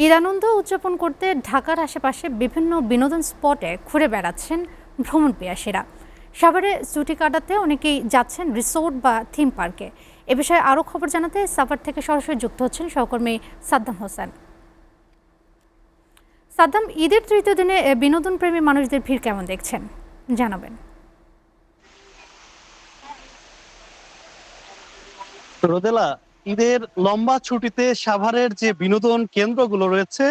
ঈদ আনন্দ উদযাপন করতে ঢাকার আশেপাশে বিভিন্ন বিনোদন স্পটে ঘুরে বেড়াচ্ছেন ভ্রমণ পিয়াসীরা। সাভারে ছুটি কাটাতে অনেকেই যাচ্ছেন রিসোর্ট বা থিম পার্কে। এ বিষয়ে আরও খবর জানাতে সাভার থেকে সরাসরি যুক্ত হচ্ছেন সহকর্মী সাদ্দাম হোসেন। সাদ্দাম, ঈদের তৃতীয় দিনে বিনোদন প্রেমী মানুষদের ভিড় কেমন দেখছেন জানাবেন। রোদেলা, ঈদের লম্বা ছুটিতে সাভারের যে বিনোদন কেন্দ্রগুলো রয়েছে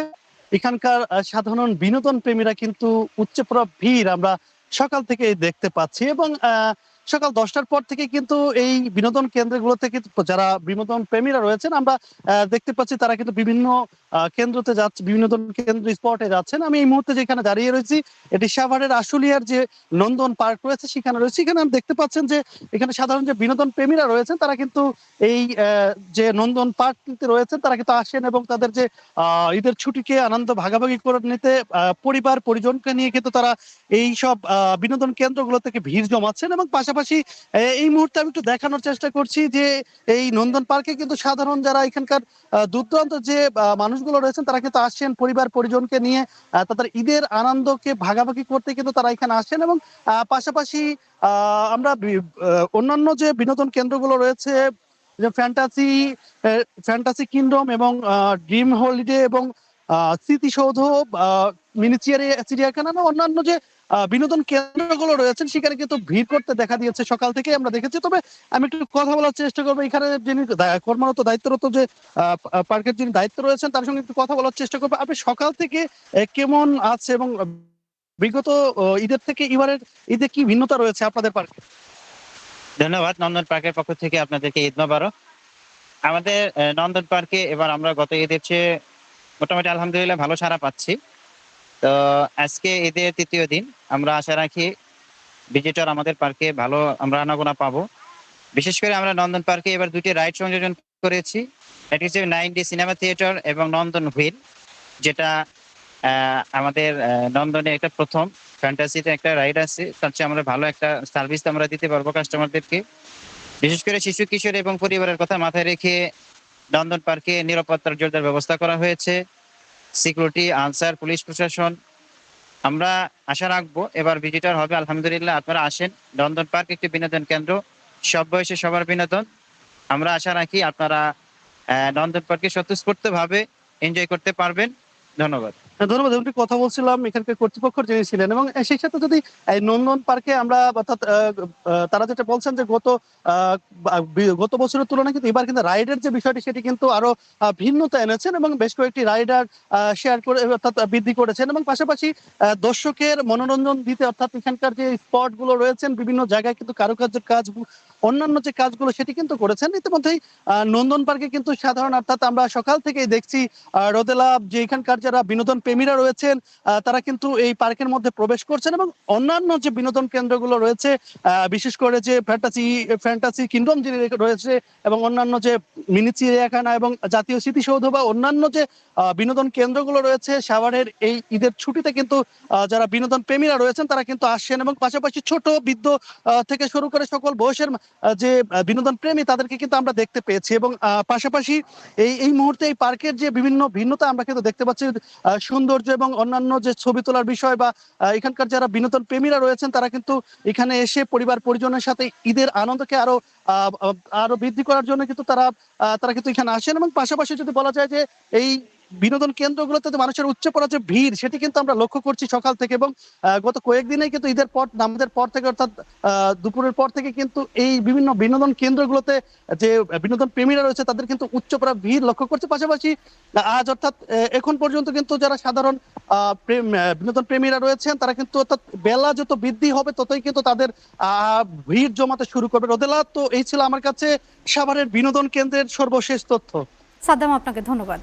এখানকার সাধারণ বিনোদন প্রেমীরা কিন্তু উপচে পড়া ভিড় আমরা সকাল থেকে দেখতে পাচ্ছি এবং সকাল 10টার পর থেকে কিন্তু এই বিনোদন কেন্দ্রগুলোতে কিন্তু যারা বিনোদন প্রেমীরা রয়েছেন আমরা দেখতে পাচ্ছি তারা কিন্তু বিভিন্ন কেন্দ্রতে যাচ্ছে, বিনোদন কেন্দ্র স্পটে যাচ্ছেন। আমি এই মুহূর্তে যেখানে দাঁড়িয়ে রয়েছি এটি সাভারের আশুলিয়ার যে নন্দন পার্ক রয়েছে সেখানে রয়েছে। এখানে আপনি দেখতে পাচ্ছেন যে এখানে সাধারণ যে বিনোদন প্রেমীরা রয়েছেন তারা কিন্তু এই যে নন্দন পার্কটিতে রয়েছেন তারা কিন্তু আসেন এবং তাদের যে ঈদের ছুটিকে আনন্দ ভাগাভাগি করে নিতে পরিবার পরিজনকে নিয়ে কিন্তু তারা এই সব বিনোদন কেন্দ্রগুলো থেকে ভিড় জমাচ্ছেন। এবং পাশাপাশি এই মুহূর্তে আমি একটু দেখানোর চেষ্টা করছি যে এই নন্দন পার্কে কিন্তু সাধারণ যারা এখানকার দূর দূরান্ত যে মানুষগুলো রয়েছেন তারা কিন্তু আসছেন পরিবার পরিজনকে নিয়ে তাদের ঈদের আনন্দকে ভাগাভাগি করতে কিন্তু তারা এখানে আসেন। এবং পাশাপাশি আমরা অন্যান্য যে বিনোদন কেন্দ্রগুলো রয়েছে যে ফ্যান্টাসি কিংডম এবং ড্রিম হলিডে এবং স্মৃতিসৌধ, মিনি চিড়িয়াখানা না অন্যান্য যে বিনোদন কেন্দ্রগুলো রয়েছেন সেখানে কিন্তু ভিড় করতে দেখা দিয়েছে সকাল থেকে আমরা দেখেছি। তবে আমি একটু কথা বলার চেষ্টা করবো এখানে যিনি কর্মরত দায়িত্বরত যে পার্কের যিনি দায়িত্ব রয়েছেন তার সঙ্গে একটু কথা বলার চেষ্টা করবো। আপনি সকাল থেকে কেমন আছে এবং বিগত ঈদের থেকে এবারের ঈদে কি ভিন্নতা রয়েছে আপনাদের পার্কে? ধন্যবাদ। নন্দন পার্কের পক্ষ থেকে আপনাদেরকে ঈদ মোবারক। আমাদের নন্দন পার্কে এবার আমরা গত ঈদের চেয়ে মোটামুটি আলহামদুলিল্লাহ ভালো সাড়া পাচ্ছি। তো আজকে ঈদের তৃতীয় দিন, আমরা আশা রাখি ভিজিটর আমাদের পার্কে ভালো আমরা আনাগোনা পাবো। বিশেষ করে আমরা নন্দন পার্কে এবার দুটি রাইড সংযোজন করেছি। এটি হচ্ছে 9D সিনেমা থিয়েটার এবং নন্দন হুইল, যেটা আমাদের নন্দনে একটা প্রথম। ফ্যান্টাসিতে একটা রাইড আছে, তার চেয়ে আমরা ভালো একটা সার্ভিস আমরা দিতে পারবো কাস্টমারদেরকে। বিশেষ করে শিশু কিশোর এবং পরিবারের কথা মাথায় রেখে নন্দন পার্কে নিরাপত্তার জোরদার ব্যবস্থা করা হয়েছে। সিকিউরিটি, আনসার, পুলিশ প্রশাসন। আমরা আশা রাখবো এবার ভিজিটর হবে আলহামদুলিল্লাহ। আপনারা আসেন, নন্দন পার্ক একটি বিনোদন কেন্দ্র, সব বয়সে সবার বিনোদন। আমরা আশা রাখি আপনারা নন্দন পার্কে স্বতঃস্ফূর্ত ভাবে এনজয় করতে পারবেন। ধন্যবাদ। ধন্যবাদ। এমনি কথা বলছিলাম এখানকার কর্তৃপক্ষ যিনি ছিলেন এবং সেই সাথে যদি এই নন্দন পার্কে আমরা অর্থাৎ তারা যেটা বলছেন যে গত বছরের তুলনায় কিন্তু এবার কিন্তু রাইডের যে বিষয়টি সেটি কিন্তু আরো ভিন্নতা এনেছেন এবং বেশ কয়েকটি রাইডার শেয়ার করে অর্থাৎ বৃদ্ধি করেছেন এবং পাশাপাশি দর্শকের মনোরঞ্জন দিতে অর্থাৎ এখানকার যে স্পট গুলো রয়েছেন বিভিন্ন জায়গায় কিন্তু কারুকার্যের কাজ অন্যান্য যে কাজগুলো সেটি কিন্তু করেছেন। ইতিমধ্যেই নন্দন পার্কে কিন্তু সাধারণ অর্থাৎ আমরা সকাল থেকেই দেখছি রোদেলা যে এখানকার যারা বিনোদন প্রেমীরা রয়েছেন তারা কিন্তু এই পার্কের মধ্যে প্রবেশ করছেন এবং অন্যান্য যে বিনোদন কেন্দ্রগুলো রয়েছে বিশেষ করে যে ফ্যান্টাসি কিংডম যে রয়েছে এবং অন্যান্য যে মিনি চিড়িয়াখানা এবং জাতীয় স্মৃতিসৌধ বা অন্যান্য যে বিনোদন কেন্দ্রগুলো রয়েছে সাভারের এই ঈদের ছুটিতে কিন্তু যারা বিনোদন প্রেমীরা রয়েছেন তারা কিন্তু আসছেন এবং পাশাপাশি ছোট বৃদ্ধ থেকে শুরু করে সকল বয়সের যে বিনোদন প্রেমী তাদেরকে কিন্তু আমরা দেখতে পেয়েছি। এবং পাশাপাশি এই মুহূর্তে এই পার্কের যে বিভিন্ন ভিন্নতা আমরা কিন্তু দেখতে পাচ্ছি সৌন্দর্য এবং অন্যান্য যে ছবি তোলার বিষয় বা এখানকার যারা বিনোদন প্রেমীরা রয়েছেন তারা কিন্তু এখানে এসে পরিবার পরিজনের সাথে ঈদের আনন্দকে আরো বৃদ্ধি করার জন্য কিন্তু তারা কিন্তু এখানে আসেন। এবং পাশাপাশি যদি বলা যায় যে এই বিনোদন কেন্দ্রগুলোতে যে মানুষের উপচে পড়া যে ভিড় সেটি কিন্তু আমরা লক্ষ্য করছি সকাল থেকে এবং গত কয়েকদিনেই কিন্তু ঈদের পর নামাজের পর থেকে অর্থাৎ দুপুরের পর থেকে কিন্তু এই বিভিন্ন বিনোদন কেন্দ্রগুলোতে যে বিনোদন প্রেমীরা রয়েছে তাদের কিন্তু উপচে পড়া ভিড় লক্ষ্য করছে। পাশাপাশি আজ অর্থাৎ এখন পর্যন্ত কিন্তু যারা সাধারণ বিনোদন প্রেমীরা রয়েছেন তারা কিন্তু অর্থাৎ বেলা যত বৃদ্ধি হবে ততই কিন্তু তাদের ভিড় জমাতে শুরু করবে। রোদেলা, তো এই ছিল আমার কাছে সাভারের বিনোদন কেন্দ্রের সর্বশেষ তথ্য। সাদ্দাম, আপনাকে ধন্যবাদ।